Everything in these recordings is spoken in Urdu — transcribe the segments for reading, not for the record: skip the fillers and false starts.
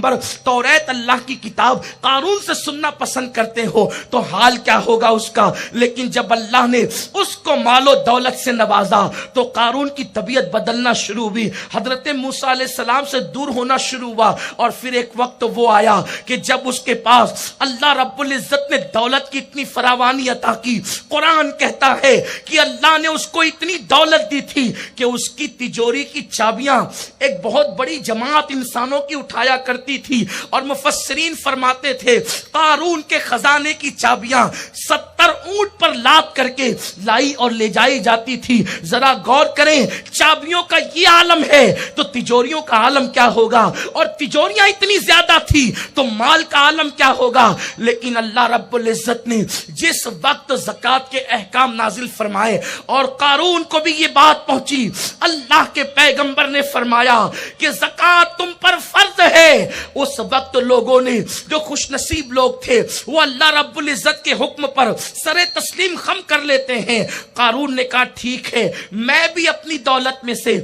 پیغمبر توریت اللہ کی کتاب قارون سے سننا پسند کرتے ہو تو حال کیا ہوگا اس کا. لیکن جب اللہ نے اس کو مال و دولت سے نوازا تو قارون کی طبیعت بدلنا شروع ہوئی, حضرت موسیٰ علیہ السلام سے دور ہونا شروع ہوا. اور پھر ایک وقت وہ آیا کہ جب اس کے پاس اللہ رب العزت نے دولت کی اتنی فراوانی عطا کی. قرآن کہتا ہے کہ اللہ نے اس کو اتنی دولت دی تھی کہ اس کی تجوری کی چابیاں ایک بہت بڑی جماعت انسانوں کی اٹھایا کرتی تھی. اور مفسرین فرماتے تھے قارون کے خزانے کی چابیاں 70 اونٹ پر لاد کر کے لائی اور لے جائی جاتی تھی. ذرا غور کریں, چابیوں کا یہ عالم ہے تو تجوریوں کا عالم کیا ہوگا, اور تجوریاں اتنی زیادہ تھی تو مال کا عالم کیا ہوگا. لیکن اللہ رب العزت نے جس وقت زکوٰۃ کے احکام نازل فرمائے اور قارون کو بھی یہ بات پہنچی, اللہ کے پیغمبر نے فرمایا کہ زکوٰۃ تم پر فرض ہے. اس وقت لوگوں نے, جو خوش نصیب لوگ تھے, وہ اللہ رب العزت کے حکم پر سر تسلیم خم کر لیتے ہیں. قارون نے کہا ٹھیک ہے, میں بھی اپنی دولت میں سے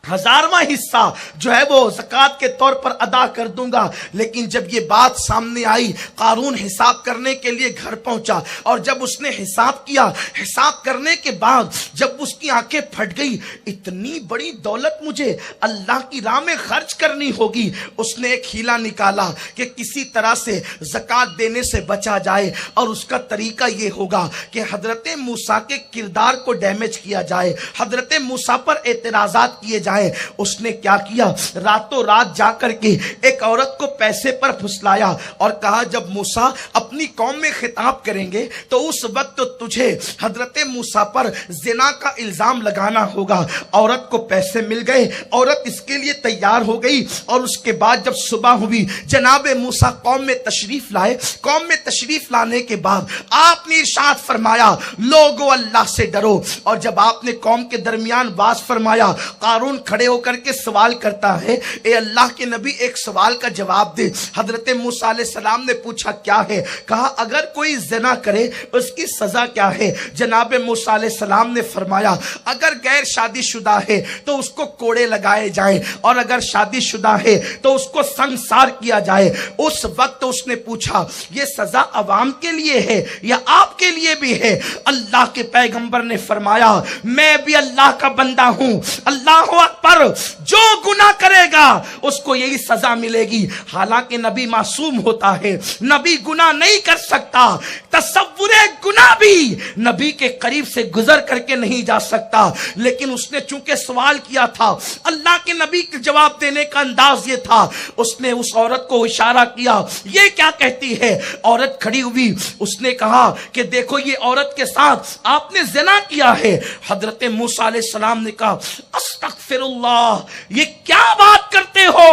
ہزارواں حصہ جو ہے وہ زکوٰۃ کے طور پر ادا کر دوں گا. لیکن جب یہ بات سامنے آئی, قارون حساب کرنے کے لیے گھر پہنچا, اور جب اس نے حساب کیا, حساب کرنے کے بعد جب اس کی آنکھیں پھٹ گئی, اتنی بڑی دولت مجھے اللہ کی راہ میں خرچ کرنی ہوگی. اس نے ایک ہیلا نکالا کہ کسی طرح سے زکوٰۃ دینے سے بچا جائے, اور اس کا طریقہ یہ ہوگا کہ حضرت موسیٰ کے کردار کو ڈیمیج کیا جائے, حضرت موسیٰ پر اعتراضات کیے جائیں. اس نے کیا کیا, راتوں رات جا کر کے ایک عورت کو پیسے پر پھسلایا اور کہا جب موسیٰ اپنی قوم میں خطاب کریں گے تو اس وقت تجھے حضرت موسیٰ پر زنا کا الزام لگانا ہوگا. عورت کو پیسے مل گئے, عورت اس کے لیے تیار ہو گئی, اور اس کے بعد جب صبح ہوئی جناب موسیٰ قوم میں تشریف لائے. قوم میں تشریف لانے کے بعد آپ نے ارشاد فرمایا لوگو اللہ سے ڈرو. اور جب آپ نے قوم کے درمیان باز فرمایا, قارون کھڑے ہو کر کے سوال کرتا ہے, اے اللہ کے نبی ایک سوال کا جواب دے. حضرت موسیٰ علیہ السلام نے پوچھا کیا ہے؟ کہا اگر کوئی زنا کرے اس کی سزا کیا ہے؟ جناب موسیٰ علیہ السلام نے فرمایا اگر غیر شادی شدہ ہے تو اس کو کوڑے لگائے جائیں, اور اگر شادی شدہ ہے تو اس کو سنگسار کیا جائے. اس وقت اس نے پوچھا یہ سزا عوام کے لیے ہے یا آپ کے لیے بھی ہے؟ اللہ کے پیغمبر نے فرمایا میں بھی اللہ کا بندہ ہوں, اللہ پر جو گناہ کرے گا اس کو یہی سزا ملے گی. حالانکہ نبی معصوم ہوتا ہے, نبی گناہ نہیں کر سکتا, تصور گناہ بھی نبی کے قریب سے گزر کر کے نہیں جا سکتا. لیکن اس نے چونکہ سوال کیا تھا, اللہ کے نبی کے جواب دینے کا انداز یہ تھا, اس نے اس عورت کو اشارہ کیا یہ کیا کہتی ہے. عورت کھڑی ہوئی, اس نے کہا کہ دیکھو یہ عورت کے ساتھ آپ نے زنا کیا ہے. حضرت موسیٰ علیہ السلام نے کہا استغفر اللہ, یہ کیا بات کرتے ہو؟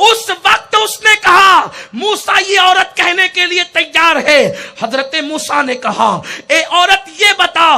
اس وقت اس نے کہا موسیٰ یہ عورت کہنے کے لیے تیار ہے. حضرت موسیٰ نے کہا اے عورت یہ بتا,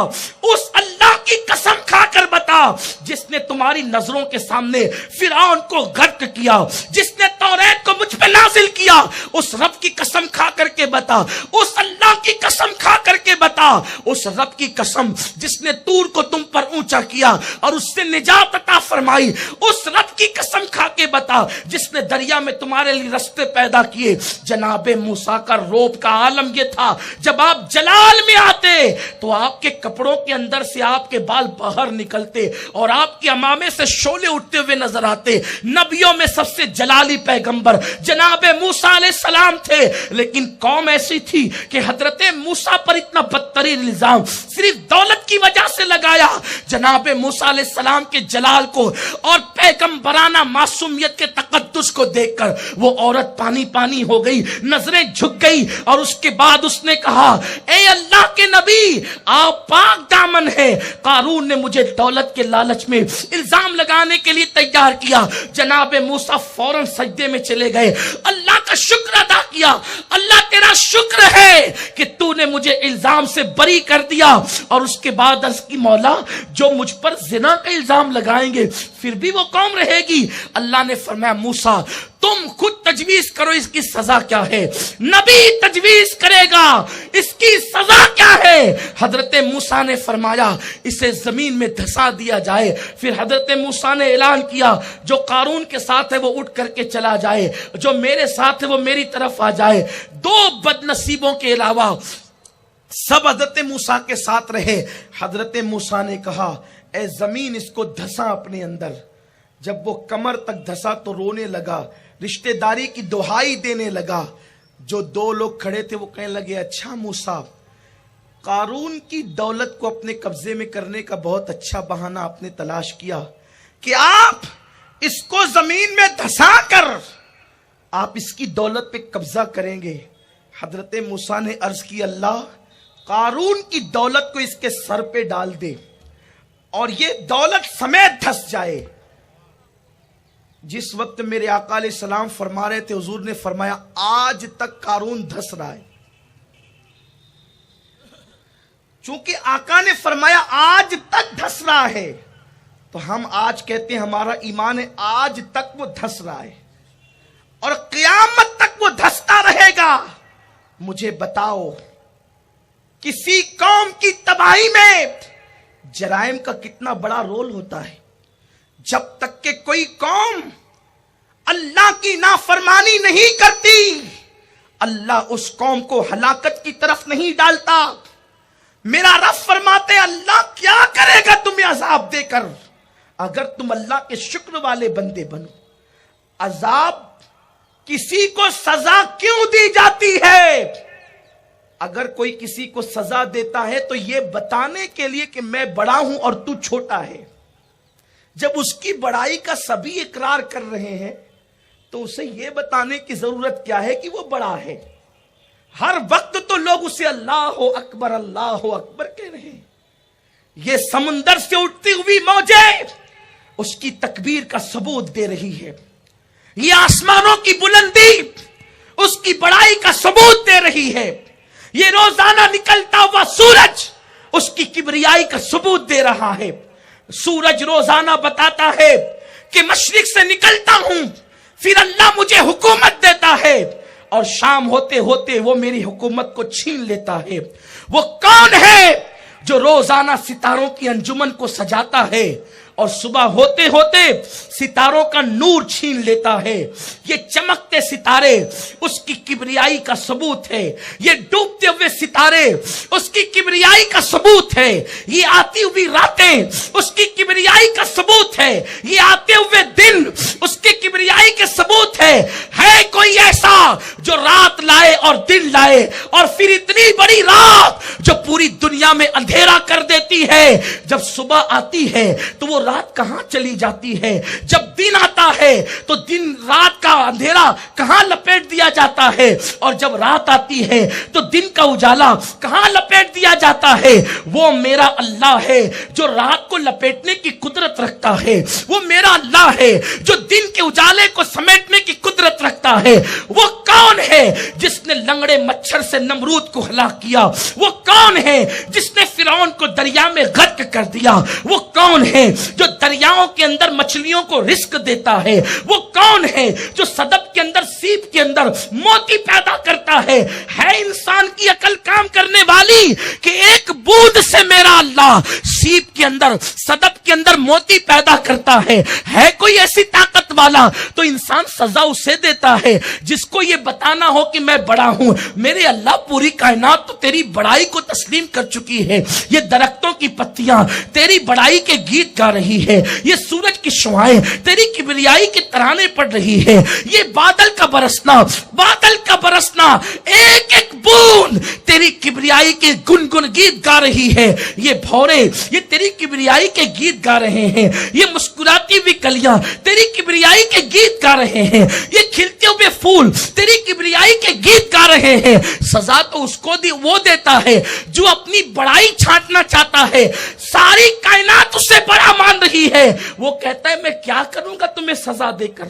اس اللہ کی قسم کھا کر بتا جس نے تمہاری نظروں کے سامنے فرعون کو غرق کیا, جس نے توریت کو مجھ پہ نازل کیا, اس رب کی قسم کھا کر کے بتا, اس اللہ کی قسم کھا کر کے بتا, اس رب کی قسم جس نے طور کو تم پر اونچا کیا اور اس سے نجات عطا فرمائی, اس رب کی قسم کھا کے بتا جس نے دریا میں تمہارے لیے رستے پیدا کیے. جناب موسیٰ کا روب کا عالم یہ تھا, جب آپ جلال میں آتے تو آپ کے کپڑوں کے اندر سے آپ کے بال باہر نکلتے اور آپ کے امامے سے شعلے اٹھتے ہوئے نظر آتے. نبیوں میں سب سے جلالی پیغمبر جناب موسیٰ علیہ السلام تھے, لیکن قوم ایسی تھی کہ حضرت موسیٰ پر اتنا بدترین الزام صرف دولت کی وجہ سے لگایا. جناب موسیٰ علیہ السلام کے جلال کو اور پیغمبرانہ معصومیت کے تقدس کو دیکھ کر وہ عورت پانی پانی ہو گئی, نظریں جھک گئی, اور اس کے بعد اس نے کہا اے اللہ کے نبی آپ پاک دامن ہے, قارون نے مجھے دولت کے لالچ میں الزام لگانے کے لیے تیار کیا. جناب موسیٰ فوراً سجدے میں چلے گئے, اللہ کا شکر ادا کیا، اللہ تیرا شکر ہے کہ تو نے مجھے الزام سے بری کر دیا۔ اور اس کے بعد عرض کی مولا جو مجھ پر زنا کا الزام لگائیں گے پھر بھی وہ قوم رہے گی۔ اللہ نے فرمایا موسیٰ تم خود تجویز کرو اس کی سزا کیا ہے، نبی تجویز کرے گا اس کی سزا کیا ہے۔ حضرت موسیٰ نے فرمایا اسے زمین میں دھسا دیا جائے۔ پھر حضرت موسیٰ نے اعلان کیا جو قارون کے ساتھ ہے وہ اٹھ کر کے چلا جائے، جو میرے ساتھ ہے وہ میری طرف آ جائے۔ دو بد نصیبوں کے علاوہ سب حضرت موسیٰ کے ساتھ رہے۔ حضرت موسیٰ نے کہا اے زمین اس کو دھسا اپنے اندر۔ جب وہ کمر تک دھسا تو رونے لگا، رشتہ داری کی دہائی دینے لگا۔ جو دو لوگ کھڑے تھے وہ کہنے لگے اچھا موسیٰ، قارون کی دولت کو اپنے قبضے میں کرنے کا بہت اچھا بہانہ آپ نے تلاش کیا کہ آپ اس کو زمین میں دھسا کر آپ اس کی دولت پہ قبضہ کریں گے۔ حضرت موسیٰ نے عرض کی اللہ قارون کی دولت کو اس کے سر پہ ڈال دے اور یہ دولت سمیت دھس جائے۔ جس وقت میرے آقا علیہ السلام فرما رہے تھے حضور نے فرمایا آج تک قارون دھس رہا ہے۔ چونکہ آقا نے فرمایا آج تک دھس رہا ہے تو ہم آج کہتے ہیں ہمارا ایمان ہے آج تک وہ دھس رہا ہے اور قیامت تک وہ دھستا رہے گا۔ مجھے بتاؤ کسی قوم کی تباہی میں جرائم کا کتنا بڑا رول ہوتا ہے۔ جب تک کہ کوئی قوم اللہ کی نافرمانی نہیں کرتی اللہ اس قوم کو ہلاکت کی طرف نہیں ڈالتا۔ میرا رب فرماتے اللہ کیا کرے گا تمہیں عذاب دے کر اگر تم اللہ کے شکر والے بندے بنو۔ عذاب کسی کو سزا کیوں دی جاتی ہے؟ اگر کوئی کسی کو سزا دیتا ہے تو یہ بتانے کے لیے کہ میں بڑا ہوں اور تو چھوٹا ہے۔ جب اس کی بڑائی کا سبھی اقرار کر رہے ہیں تو اسے یہ بتانے کی ضرورت کیا ہے کہ وہ بڑا ہے؟ ہر وقت تو لوگ اسے اللہ اکبر کہہ رہے ہیں۔ یہ سمندر سے اٹھتی ہوئی موجیں اس کی تکبیر کا ثبوت دے رہی ہے، یہ آسمانوں کی بلندی اس کی بڑائی کا ثبوت دے رہی ہے، یہ روزانہ نکلتا ہوا سورج اس کی کبریائی کا ثبوت دے رہا ہے۔ سورج روزانہ بتاتا ہے کہ مشرق سے نکلتا ہوں پھر اللہ مجھے حکومت دیتا ہے اور شام ہوتے ہوتے وہ میری حکومت کو چھین لیتا ہے۔ وہ کون ہے جو روزانہ ستاروں کی انجمن کو سجاتا ہے اور صبح ہوتے ہوتے ستاروں کا نور چھین لیتا ہے؟ یہ چمکتے ستارے اس کی کبریائی کا ثبوت ہے، یہ ڈوبتے ہوئے ستارے اس کی کبریائی کا ثبوت ہے، یہ آتی ہوئی راتیں اس کی کبریائی کا ثبوت ہے، یہ آتے ہوئے دن اس کی کبریائی کے ثبوت ہے۔ ہے کوئی ایسا جو رات لائے اور دن لائے اور پھر اتنی بڑی رات جو پوری دنیا میں اندھیرا کر دیتی ہے؟ جب صبح آتی ہے تو وہ رات کہاں چلی جاتی ہے؟ جب دن آتا ہے تو دن رات کا اندھیرا کہاں لپیٹ دیا جاتا ہے؟ اور جب رات آتی ہے تو دن کا اجالا کہاں لپیٹ دیا جاتا ہے؟ وہ میرا اللہ ہے جو رات کو لپیٹنے کی قدرت رکھتا ہے، وہ میرا اللہ ہے جو دن کے اجالے کو سمیٹنے کی قدرت رکھتا ہے۔ وہ کون ہے جس نے لنگڑے مچھر سے نمرود کو ہلاک کیا؟ وہ کون ہے جس نے فرعون کو دریا میں غرق کر دیا؟ وہ کون ہے جو دریاؤں کے اندر مچھلیوں کو رزق دیتا ہے؟ وہ کون ہے جو صدف کے اندر سیپ کے اندر موتی پیدا کرتا ہے؟ ہے انسان کی عقل کام کرنے والی کہ ایک بوند سے میرا اللہ سیپ کے اندر صدف کے اندر موتی پیدا کرتا ہے؟ ہے کوئی ایسی طاقت والا؟ تو انسان سزا اسے دیتا ہے جس کو یہ بتانا ہو کہ میں بڑا ہوں۔ میرے اللہ پوری کائنات تو تیری بڑائی کو تسلیم کر چکی ہے، یہ درختوں کی پتیاں تیری بڑائی کے گیت گا رہی ہے، یہ سورج کی شعاعیں تیری کبریائی کے ترانے پڑ رہی ہے، یہ بادل کا برسنا ایک ایک بوند تیری کبریائی کے گنگن گیت گا رہی ہے، یہ بھورے یہ تیری کبریائی کے گیت گا رہے ہیں، یہ مسکراتی ہوئی کلیاں تیری کبریائی کے گیت گا رہے ہیں، یہ کھلتے ہوئے پھول تیری کبریائی کے گیت گا رہے ہیں۔ سزا تو اس کو وہ دیتا ہے جو اپنی بڑائی چھانٹنا چاہتا ہے۔ ساری کائنات اسے بڑا مان رہی ہے، وہ کہتا ہے میں کیا کروں گا تمہیں سزا دے کر؟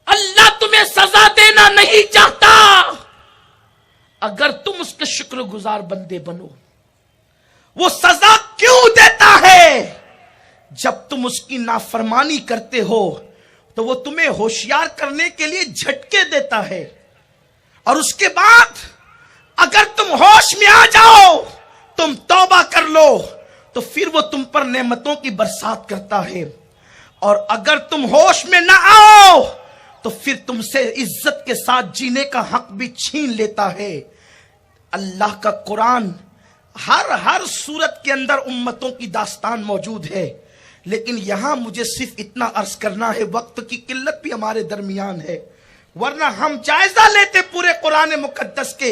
اللہ تمہیں سزا دینا نہیں چاہتا، اگر تم اس کے شکر گزار بندے بنو، وہ سزا کیوں دیتا ہے؟ جب تم اس کی نافرمانی کرتے ہو تو وہ تمہیں ہوشیار کرنے کے لیے جھٹکے دیتا ہے، اور اس کے بعد اگر تم ہوش میں آ جاؤ، تم توبہ کر لو، تو پھر وہ تم پر نعمتوں کی برسات کرتا ہے، اور اگر تم ہوش میں نہ آؤ تو پھر تم سے عزت کے ساتھ جینے کا حق بھی چھین لیتا ہے۔ اللہ کا قرآن ہر صورت کے اندر امتوں کی داستان موجود ہے، لیکن یہاں مجھے صرف اتنا عرض کرنا ہے، وقت کی قلت بھی ہمارے درمیان ہے، ورنہ ہم جائزہ لیتے پورے قرآن مقدس کے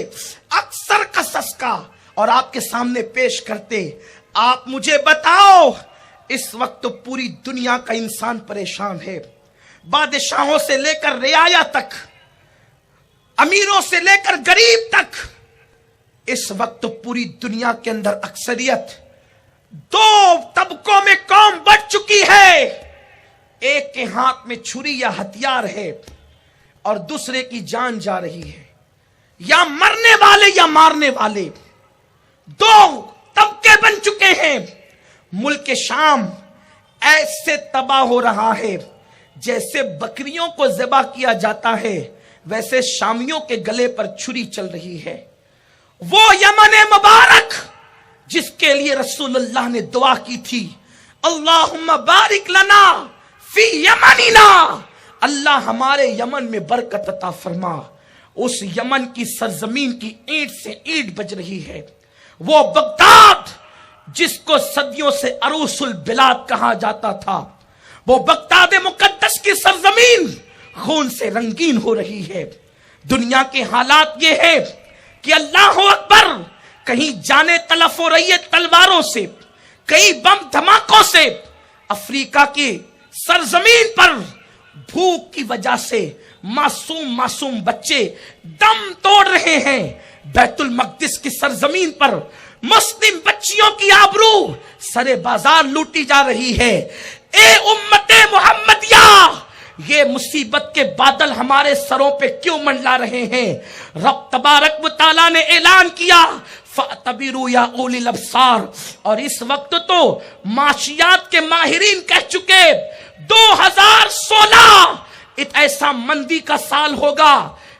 اکثر قصص کا اور آپ کے سامنے پیش کرتے۔ آپ مجھے بتاؤ، اس وقت پوری دنیا کا انسان پریشان ہے، بادشاہوں سے لے کر رعایا تک، امیروں سے لے کر غریب تک، اس وقت پوری دنیا کے اندر اکثریت دو طبقوں میں قوم بٹ چکی ہے۔ ایک کے ہاتھ میں چھری یا ہتھیار ہے اور دوسرے کی جان جا رہی ہے، یا مرنے والے یا مارنے والے، دو طبقے بن چکے ہیں۔ ملک شام ایسے تباہ ہو رہا ہے جیسے بکریوں کو ذبح کیا جاتا ہے، ویسے شامیوں کے گلے پر چھری چل رہی ہے۔ وہ یمن مبارک جس کے لیے رسول اللہ نے دعا کی تھی، اللہم بارک لنا فی یمننا، اللہ ہمارے یمن میں برکت عطا فرما، اس یمن کی سرزمین کی اینٹ سے اینٹ بج رہی ہے۔ وہ بغداد جس کو صدیوں سے عروس البلاد کہا جاتا تھا، وہ بغداد مقدس کی سرزمین خون سے رنگین ہو رہی ہے۔ دنیا کے حالات یہ ہے کہ اللہ اکبر، کہیں جانیں تلف ہو رہی ہے تلواروں سے، کئی بم دھماکوں سے۔ افریقہ کی سرزمین پر بھوک کی وجہ سے معصوم بچے دم توڑ رہے ہیں۔ بیت المقدس کی سرزمین پر مسلم بچیوں کی آبرو سرے بازار لوٹی جا رہی ہے۔ اے امت محمدیہ، یہ مصیبت کے بادل ہمارے سروں پہ کیوں منڈلا رہے ہیں؟ رب تبارک و تعالیٰ نے اعلان کیا، فَاعْتَبِرُوا يَا أُولِي الْأَبْصَارِ، اور اس وقت تو معاشیات کے ماہرین کہہ چکے 2016 ایک ایسا مندی کا سال ہوگا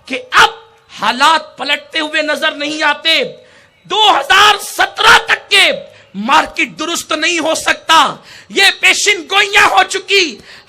کہ اب حالات پلٹتے ہوئے نظر نہیں آتے۔ 2017 تک کے مارکیٹ درست نہیں ہو سکتا، یہ پیشن گوئیاں ہو چکی۔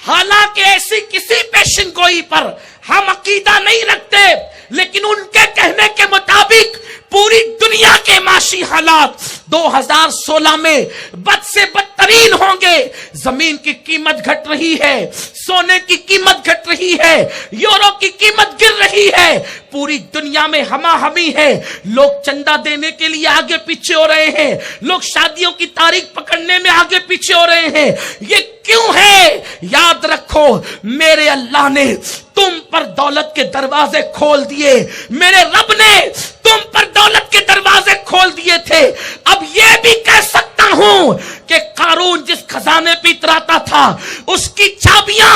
حالانکہ ایسی کسی پیشن گوئی پر ہم عقیدہ نہیں رکھتے، لیکن ان کے کہنے کے مطابق پوری دنیا کے معاشی حالات 2016 میں بد سے بدترین ہوں گے۔ زمین کی قیمت گھٹ رہی ہے، سونے کی قیمت گھٹ رہی ہے، یورو کی قیمت گر رہی ہے، پوری دنیا میں ہما ہمی ہے۔ لوگ چندہ دینے کے لیے آگے پیچھے ہو رہے ہیں، لوگ شادیوں کی تاریخ پکڑنے میں آگے پیچھے ہو رہے ہیں۔ یہ کیوں ہے؟ یاد رکھو، میرے اللہ نے تم پر دولت کے دروازے کھول دیے، میرے رب نے تم پر دولت کے دروازے کھول دیے تھے۔ اب یہ بھی کہہ سکتا ہوں کہ قارون جس خزانے پہ اتراتا تھا، اس کی چابیاں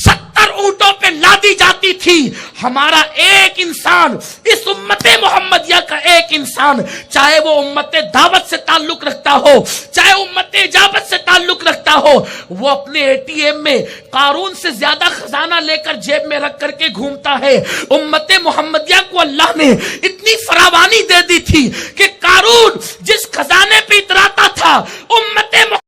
70 اونٹوں پہ لادی جاتی تھی۔ ہمارا ایک انسان، اس امت محمدیہ کا ایک انسان، چاہے وہ امت دعوت سے تعلق رکھتا ہو، چاہے امت اجابت سے تعلق رکھتا ہو، وہ اپنے ATM میں قارون سے زیادہ خزانہ لے کر جیب میں رکھ کر کے گھومتا ہے۔ امت محمدیہ کو اللہ نے اتنی فراوانی دے دی تھی کہ قارون جس خزانے پہ اتراتا تھا، امت